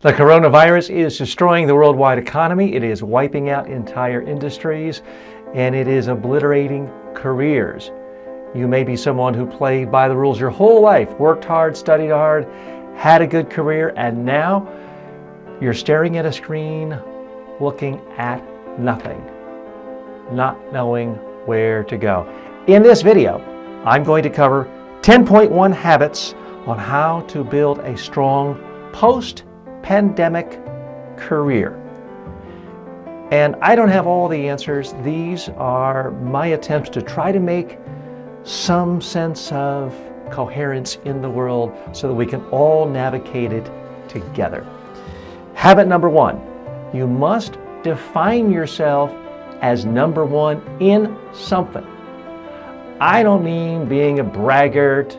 The coronavirus is destroying the worldwide economy. It is wiping out entire industries, and it is obliterating careers. You may be someone who played by the rules your whole life, worked hard, studied hard, had a good career, and now you're staring at a screen, looking at nothing, not knowing where to go. In this video, I'm going to cover 10.1 habits on how to build a strong post-pandemic career. And I don't have all the answers. These are my attempts to try to make some sense of coherence in the world so that we can all navigate it together. Habit number 1, you must define yourself as number 1 in something. I don't mean being a braggart,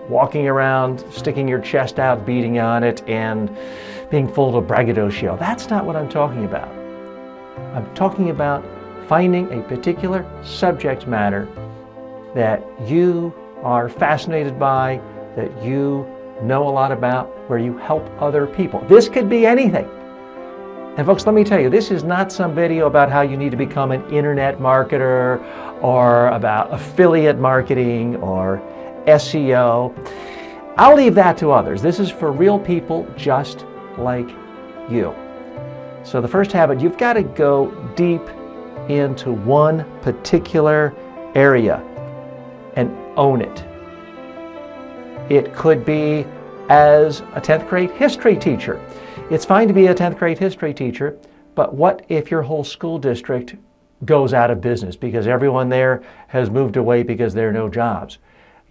walking around, sticking your chest out, beating on it, and being full of braggadocio. That's not what I'm talking about. I'm talking about finding a particular subject matter that you are fascinated by, that you know a lot about, where you help other people. This could be anything. And folks, let me tell you, this is not some video about how you need to become an internet marketer or about affiliate marketing or SEO. I'll leave that to others. This is for real people just like you. So the first habit, you've got to go deep into one particular area and own it. It could be as a 10th grade history teacher. It's fine to be a 10th grade history teacher, but what if your whole school district goes out of business because everyone there has moved away because there are no jobs?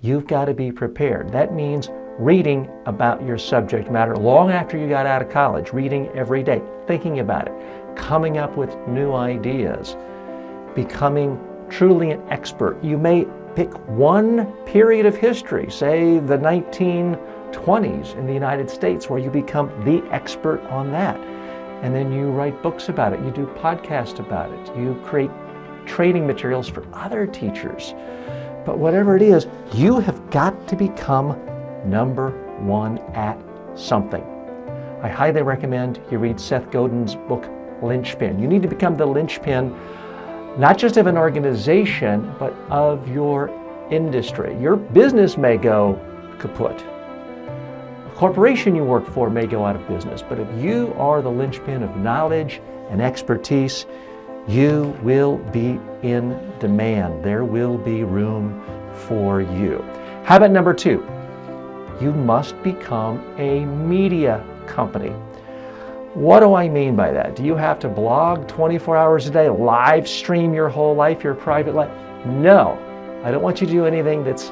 You've got to be prepared. That means reading about your subject matter long after you got out of college, reading every day, thinking about it, coming up with new ideas, becoming truly an expert. You may pick one period of history, say the 1920s in the United States, where you become the expert on that. And then you write books about it, you do podcasts about it, you create training materials for other teachers. But whatever it is, you have got to become number 1 at something. I highly recommend you read Seth Godin's book, Linchpin. You need to become the linchpin, not just of an organization, but of your industry. Your business may go kaput. A corporation you work for may go out of business, but if you are the linchpin of knowledge and expertise, you will be in demand. There will be room for you. Habit number 2, you must become a media company. What do I mean by that? Do you have to blog 24 hours a day, live stream your whole life, your private life? No, I don't want you to do anything that's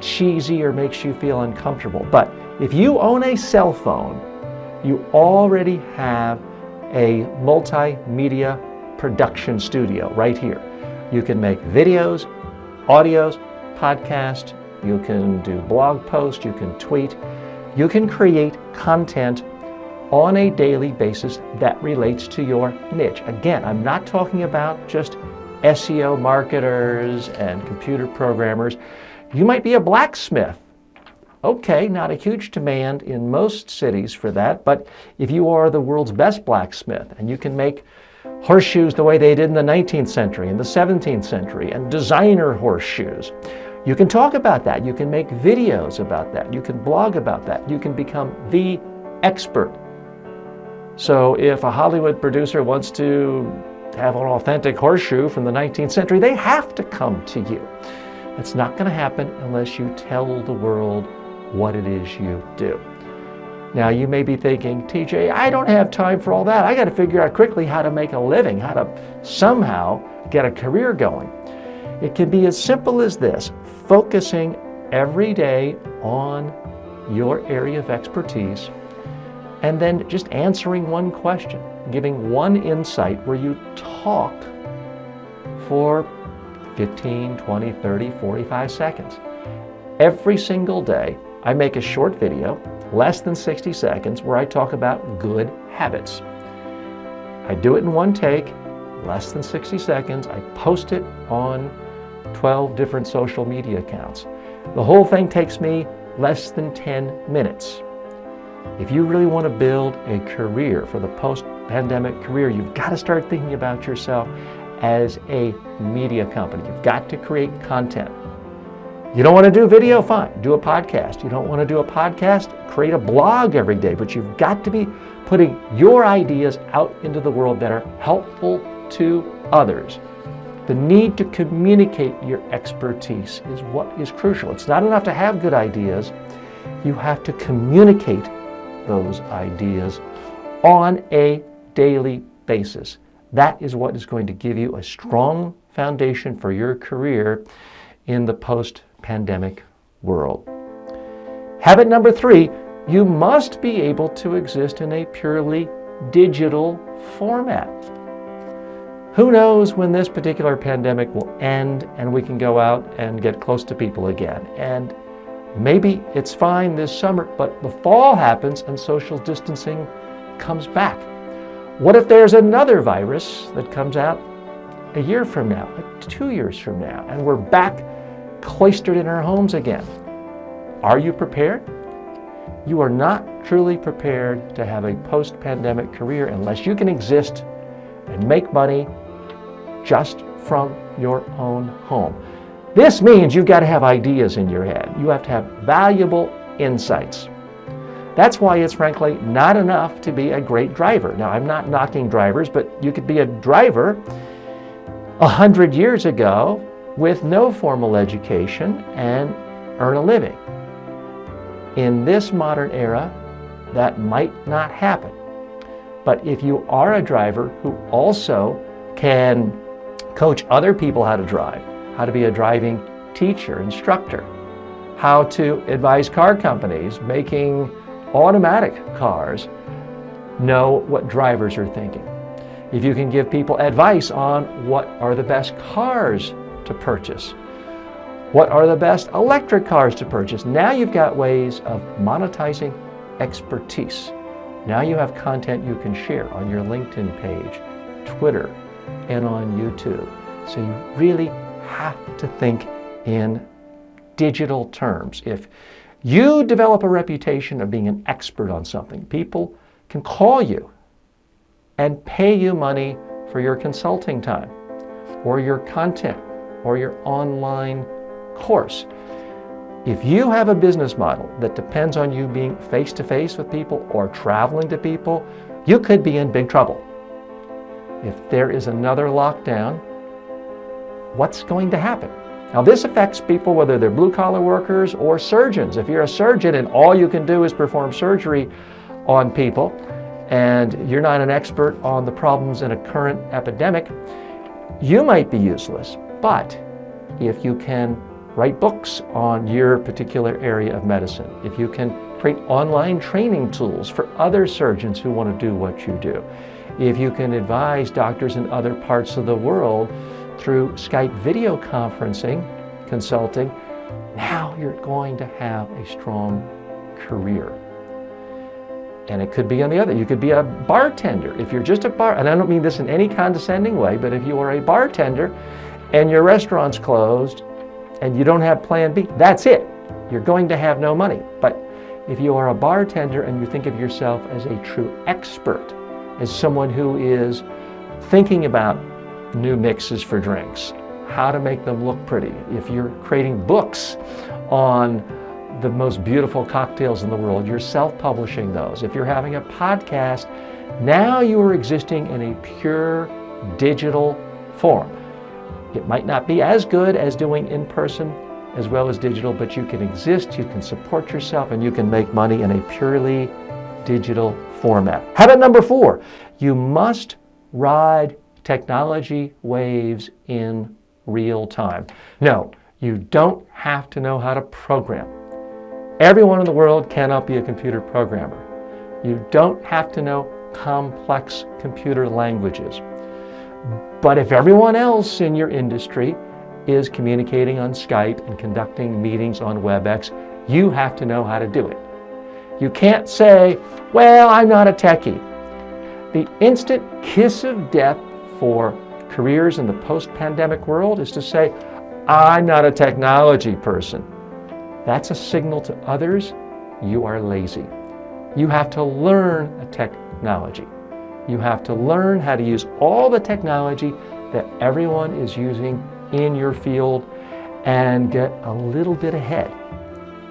cheesy or makes you feel uncomfortable. But if you own a cell phone, you already have a multimedia production studio right here. You can make videos, audios, podcasts, you can do blog posts, you can tweet, you can create content on a daily basis that relates to your niche. Again, I'm not talking about just SEO marketers and computer programmers. You might be a blacksmith. Okay, not a huge demand in most cities for that, but if you are the world's best blacksmith and you can make horseshoes the way they did in the 19th century and the 17th century and designer horseshoes, you can talk about that. You can make videos about that. You can blog about that. You can become the expert. So if a Hollywood producer wants to have an authentic horseshoe from the 19th century, they have to come to you. It's not going to happen unless you tell the world what it is you do. Now you may be thinking, TJ, I don't have time for all that. I got to figure out quickly how to make a living, how to somehow get a career going. It can be as simple as this, focusing every day on your area of expertise and then just answering one question, giving one insight where you talk for 15, 20, 30, 45 seconds. Every single day, I make a short video, less than 60 seconds, where I talk about good habits. I do it in one take, less than 60 seconds. I post it on 12 different social media accounts. The whole thing takes me less than 10 minutes. If you really want to build a career for the post-pandemic career, you've got to start thinking about yourself as a media company. You've got to create content. You don't want to do video? Fine, do a podcast. You don't want to do a podcast? Create a blog every day. But you've got to be putting your ideas out into the world that are helpful to others. The need to communicate your expertise is what is crucial. It's not enough to have good ideas. You have to communicate those ideas on a daily basis. That is what is going to give you a strong foundation for your career in the post-pandemic world. Habit number 3, you must be able to exist in a purely digital format. Who knows when this particular pandemic will end and we can go out and get close to people again. And maybe it's fine this summer, but the fall happens and social distancing comes back. What if there's another virus that comes out a year from now, 2 years from now, and we're back cloistered in our homes again? Are you prepared? You are not truly prepared to have a post-pandemic career unless you can exist and make money just from your own home. This means you've got to have ideas in your head. You have to have valuable insights. That's why it's frankly not enough to be a great driver. Now, I'm not knocking drivers, but you could be a driver 100 years ago with no formal education and earn a living. In this modern era, that might not happen. But if you are a driver who also can coach other people how to drive, how to be a driving teacher, instructor, how to advise car companies making automatic cars, know what drivers are thinking. If you can give people advice on what are the best cars to purchase, what are the best electric cars to purchase, now you've got ways of monetizing expertise. Now you have content you can share on your LinkedIn page, Twitter, and on YouTube. So you really have to think in digital terms. If you develop a reputation of being an expert on something, people can call you and pay you money for your consulting time, or your content, or your online course. If you have a business model that depends on you being face-to-face with people or traveling to people, you could be in big trouble. If there is another lockdown, what's going to happen? Now, this affects people whether they're blue-collar workers or surgeons. If you're a surgeon and all you can do is perform surgery on people, and you're not an expert on the problems in a current epidemic, you might be useless. But if you can write books on your particular area of medicine, if you can create online training tools for other surgeons who want to do what you do, if you can advise doctors in other parts of the world through Skype video conferencing, consulting, now you're going to have a strong career. And it could be on the other. You could be a bartender. If you're just a bar, and I don't mean this in any condescending way, but if you are a bartender and your restaurant's closed and you don't have plan B, that's it. You're going to have no money. But if you are a bartender and you think of yourself as a true expert, as someone who is thinking about new mixes for drinks, how to make them look pretty, if you're creating books on the most beautiful cocktails in the world, you're self-publishing those. If you're having a podcast, now you are existing in a pure digital form. It might not be as good as doing in person as well as digital, but you can exist, you can support yourself, and you can make money in a purely digital format. Habit number 4, you must ride technology waves in real time. No, you don't have to know how to program. Everyone in the world cannot be a computer programmer. You don't have to know complex computer languages. But if everyone else in your industry is communicating on Skype and conducting meetings on WebEx, you have to know how to do it. You can't say, well, I'm not a techie. The instant kiss of death for careers in the post-pandemic world is to say, I'm not a technology person. That's a signal to others you are lazy. You have to learn a technology. You have to learn how to use all the technology that everyone is using in your field and get a little bit ahead.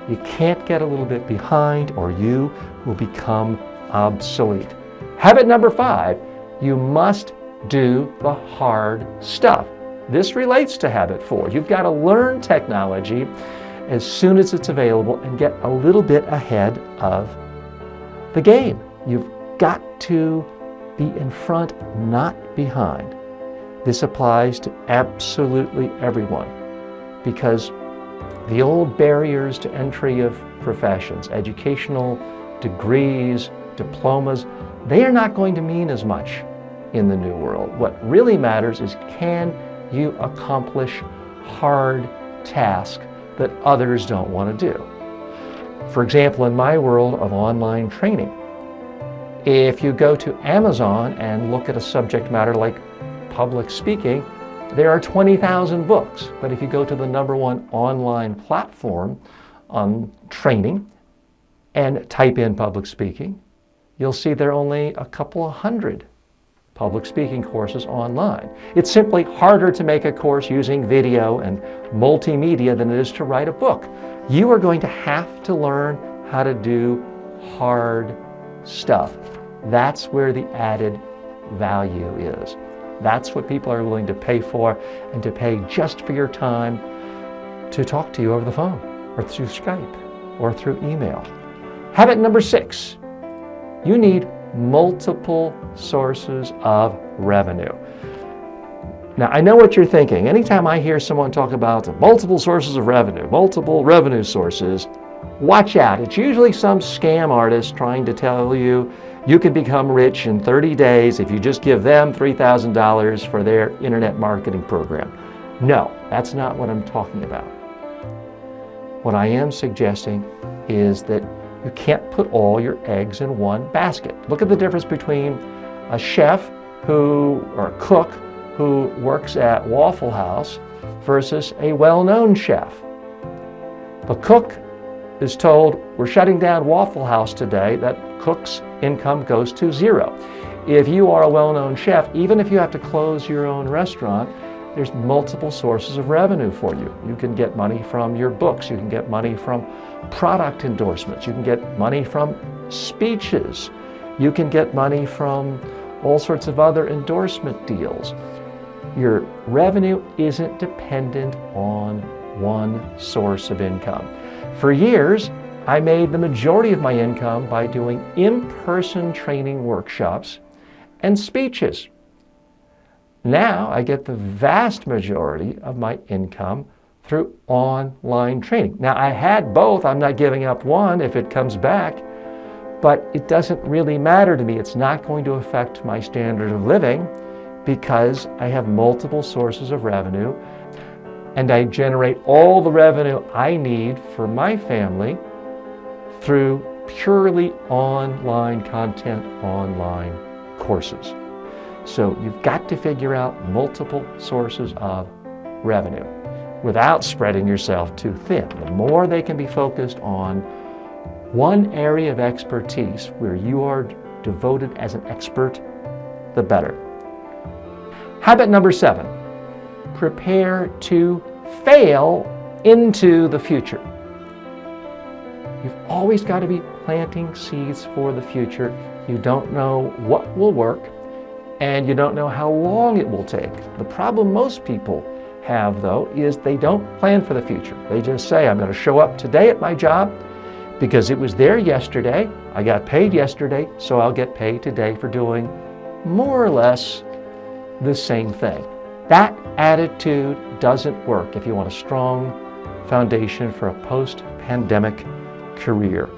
You can't get a little bit behind or you will become obsolete. Habit number 5, you must do the hard stuff. This relates to habit 4. You've got to learn technology as soon as it's available and get a little bit ahead of the game. You've got to be in front, not behind. This applies to absolutely everyone because the old barriers to entry of professions, educational degrees, diplomas, they are not going to mean as much in the new world. What really matters is, can you accomplish hard tasks that others don't want to do? For example, in my world of online training, if you go to Amazon and look at a subject matter like public speaking, there are 20,000 books. But if you go to the #1 online platform on training and type in public speaking, you'll see there are only a couple of hundred public speaking courses online. It's simply harder to make a course using video and multimedia than it is to write a book. You are going to have to learn how to do hard stuff. That's where the added value is. That's what people are willing to pay for, and to pay just for your time to talk to you over the phone or through Skype or through email. Habit number 6, you need multiple sources of revenue. Now, I know what you're thinking. Anytime I hear someone talk about multiple sources of revenue, multiple revenue sources, watch out. It's usually some scam artist trying to tell you you can become rich in 30 days if you just give them $3,000 for their internet marketing program. No, that's not what I'm talking about. What I am suggesting is that you can't put all your eggs in one basket. Look at the difference between a chef or a cook who works at Waffle House versus a well-known chef. The cook is told, we're shutting down Waffle House today. That cook's income goes to 0. If you are a well-known chef, even if you have to close your own restaurant, there's multiple sources of revenue for you. You can get money from your books. You can get money from product endorsements. You can get money from speeches. You can get money from all sorts of other endorsement deals. Your revenue isn't dependent on one source of income. For years, I made the majority of my income by doing in-person training workshops and speeches. Now I get the vast majority of my income through online training. Now I had both. I'm not giving up one if it comes back, but it doesn't really matter to me. It's not going to affect my standard of living because I have multiple sources of revenue, and I generate all the revenue I need for my family through purely online content, online courses. So you've got to figure out multiple sources of revenue without spreading yourself too thin. The more they can be focused on one area of expertise where you are devoted as an expert, the better. Habit number 7, prepare to fail into the future. You've always got to be planting seeds for the future. You don't know what will work, and you don't know how long it will take. The problem most people have, though, is they don't plan for the future. They just say, I'm going to show up today at my job because it was there yesterday. I got paid yesterday, so I'll get paid today for doing more or less the same thing. That attitude doesn't work if you want a strong foundation for a post-pandemic career.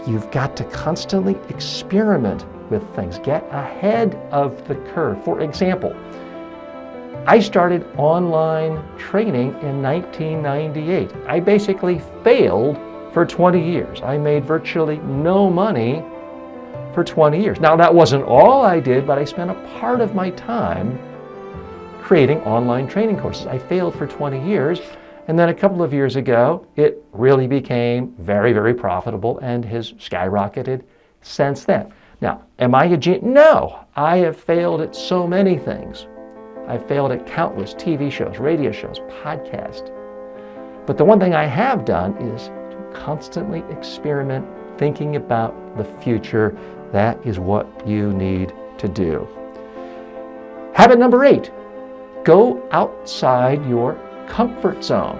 You've got to constantly experiment with things. Get ahead of the curve. For example, I started online training in 1998. I basically failed for 20 years. I made virtually no money for 20 years. Now, that wasn't all I did, but I spent a part of my time creating online training courses. I failed for 20 years, and then a couple of years ago, it really became very, very profitable and has skyrocketed since then. Now, am I a genius? No, I have failed at so many things. I've failed at countless TV shows, radio shows, podcasts. But the one thing I have done is to constantly experiment, thinking about the future. That is what you need to do. Habit number 8, go outside your comfort zone.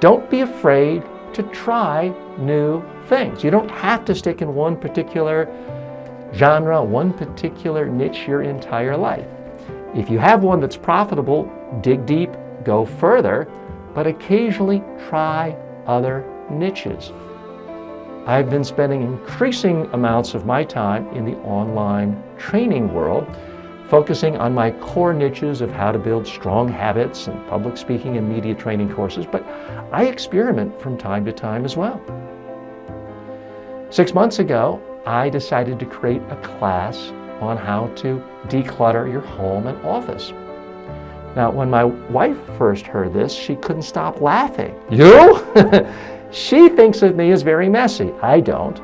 Don't be afraid to try new things. You don't have to stick in one particular genre, one particular niche your entire life. If you have one that's profitable, dig deep, go further, but occasionally try other niches. I've been spending increasing amounts of my time in the online training world, focusing on my core niches of how to build strong habits and public speaking and media training courses, but I experiment from time to time as well. 6 months ago, I decided to create a class on how to declutter your home and office. Now, when my wife first heard this, she couldn't stop laughing. You? She thinks of me as very messy. I don't.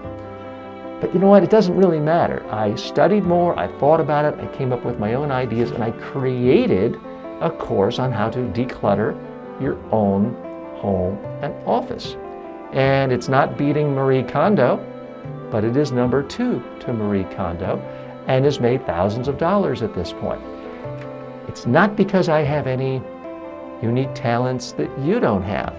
But you know what? It doesn't really matter. I studied more, I thought about it, I came up with my own ideas, and I created a course on how to declutter your own home and office. And it's not beating Marie Kondo, but it is number 2 to Marie Kondo and has made thousands of dollars at this point. It's not because I have any unique talents that you don't have.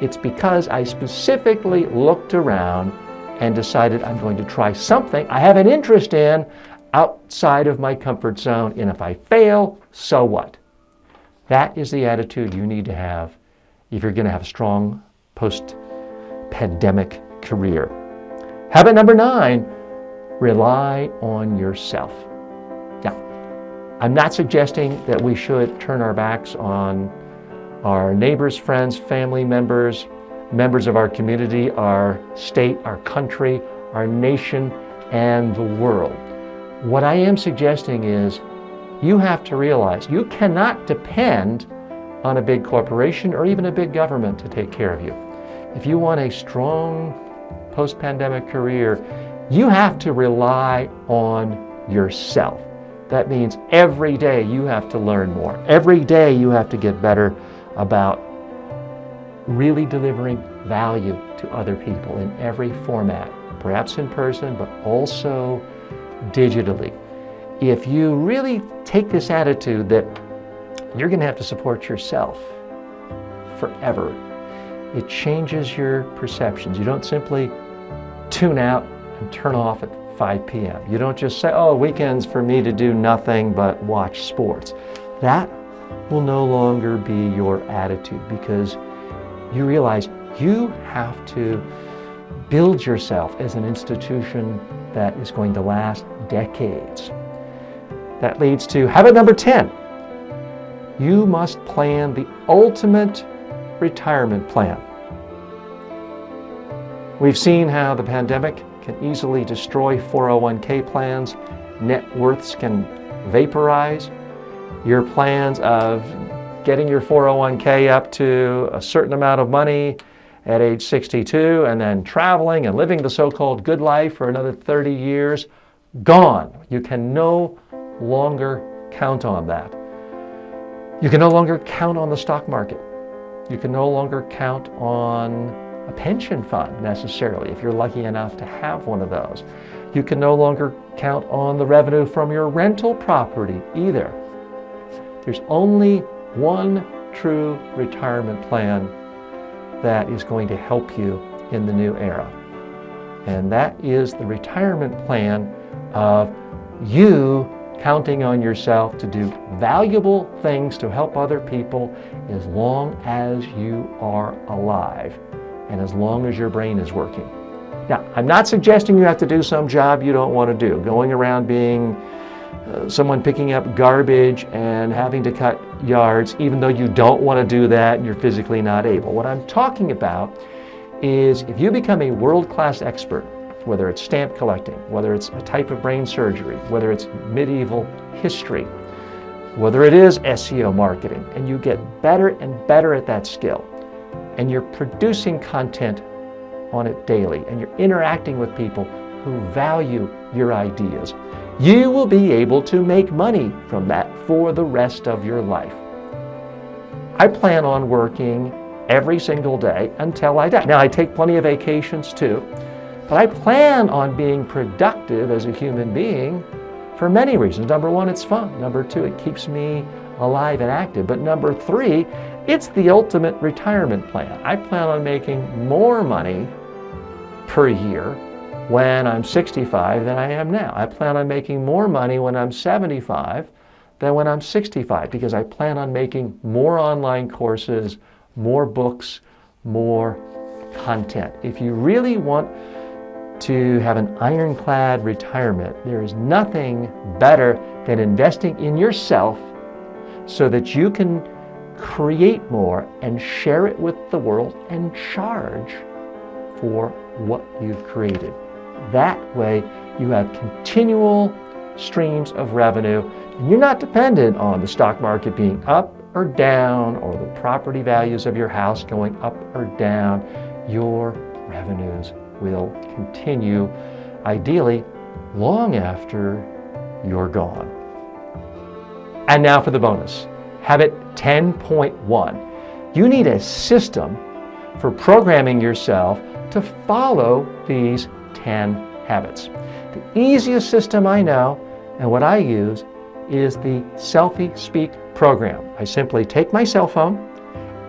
It's because I specifically looked around and decided I'm going to try something I have an interest in outside of my comfort zone, and if I fail, so what? That is the attitude you need to have if you're going to have a strong post-pandemic career. Habit number 9, rely on yourself. Now, I'm not suggesting that we should turn our backs on our neighbors, friends, family members, members of our community, our state, our country, our nation, and the world. What I am suggesting is you have to realize you cannot depend on a big corporation or even a big government to take care of you. If you want a strong post-pandemic career, you have to rely on yourself. That means every day you have to learn more. Every day you have to get better about really delivering value to other people in every format, perhaps in person, but also digitally. If you really take this attitude that you're going to have to support yourself forever, it changes your perceptions. You don't simply tune out and turn off at 5 p.m. You don't just say, oh, weekends for me to do nothing but watch sports. That will no longer be your attitude because you realize you have to build yourself as an institution that is going to last decades. That leads to habit number 10. You must plan the ultimate retirement plan. We've seen how the pandemic can easily destroy 401k plans. Net worths can vaporize. Your plans of getting your 401k up to a certain amount of money at age 62 and then traveling and living the so-called good life for another 30 years, gone. You can no longer count on that. You can no longer count on the stock market. You can no longer count on a pension fund necessarily, if you're lucky enough to have one of those. You can no longer count on the revenue from your rental property either. There's only one true retirement plan that is going to help you in the new era. And that is the retirement plan of you counting on yourself to do valuable things to help other people as long as you are alive and as long as your brain is working. Now, I'm not suggesting you have to do some job you don't want to do, going around being someone picking up garbage and having to cut yards, even though you don't want to do that and you're physically not able. What I'm talking about is if you become a world-class expert, whether it's stamp collecting, whether it's a type of brain surgery, whether it's medieval history, whether it is SEO marketing, and you get better and better at that skill, and you're producing content on it daily, and you're interacting with people who value your ideas. You will be able to make money from that for the rest of your life. I plan on working every single day until I die. Now, I take plenty of vacations too, but I plan on being productive as a human being for many reasons. Number one, it's fun. Number two, it keeps me alive and active. But number three, it's the ultimate retirement plan. I plan on making more money per year when I'm 65 than I am now. I plan on making more money when I'm 75 than when I'm 65 because I plan on making more online courses, more books, more content. If you really want to have an ironclad retirement, there is nothing better than investing in yourself so that you can create more and share it with the world and charge for what you've created. That way you have continual streams of revenue and you're not dependent on the stock market being up or down or the property values of your house going up or down. Your revenues will continue, ideally, long after you're gone. And now for the bonus. Habit 10.1. You need a system for programming yourself to follow these 10 habits. The easiest system I know and what I use is the Selfie Speak program. I simply take my cell phone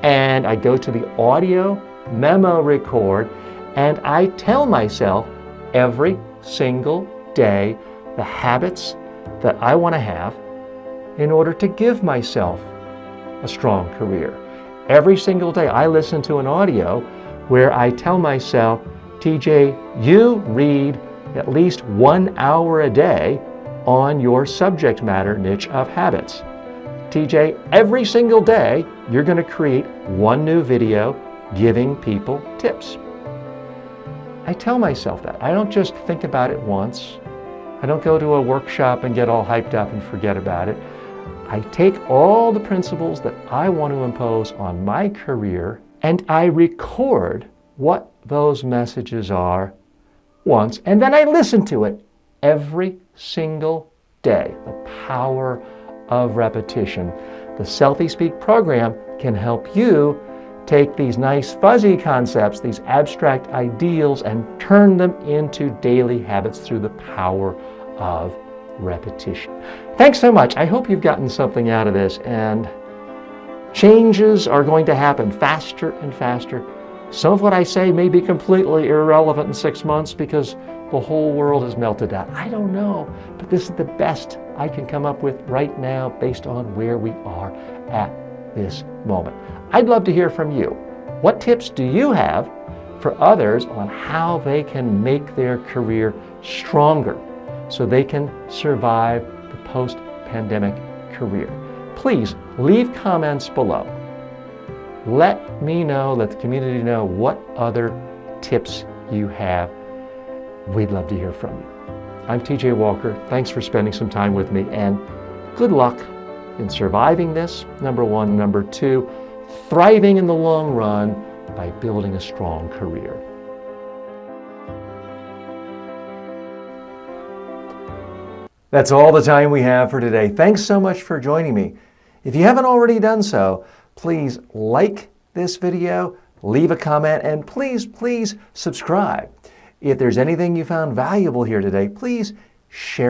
and I go to the audio memo record and I tell myself every single day the habits that I want to have in order to give myself a strong career. Every single day I listen to an audio where I tell myself, TJ, you read at least 1 hour a day on your subject matter niche of habits. TJ, every single day you're going to create one new video giving people tips. I tell myself that. I don't just think about it once. I don't go to a workshop and get all hyped up and forget about it. I take all the principles that I want to impose on my career and I record what those messages are once, and then I listen to it every single day. The power of repetition. The Selfie Speak program can help you take these nice fuzzy concepts, these abstract ideals, and turn them into daily habits through the power of repetition. Thanks so much. I hope you've gotten something out of this, and changes are going to happen faster and faster. Some of what I say may be completely irrelevant in 6 months because the whole world has melted down. I don't know, but this is the best I can come up with right now based on where we are at this moment. I'd love to hear from you. What tips do you have for others on how they can make their career stronger so they can survive the post-pandemic career? Please leave comments below. Let me know, let the community know what other tips you have. We'd love to hear from you. I'm TJ Walker. Thanks for spending some time with me, and good luck in surviving this, number one. Number two, thriving in the long run by building a strong career. That's all the time we have for today. Thanks so much for joining me. If you haven't already done so, please like this video, leave a comment, and please subscribe. If there's anything you found valuable here today, please share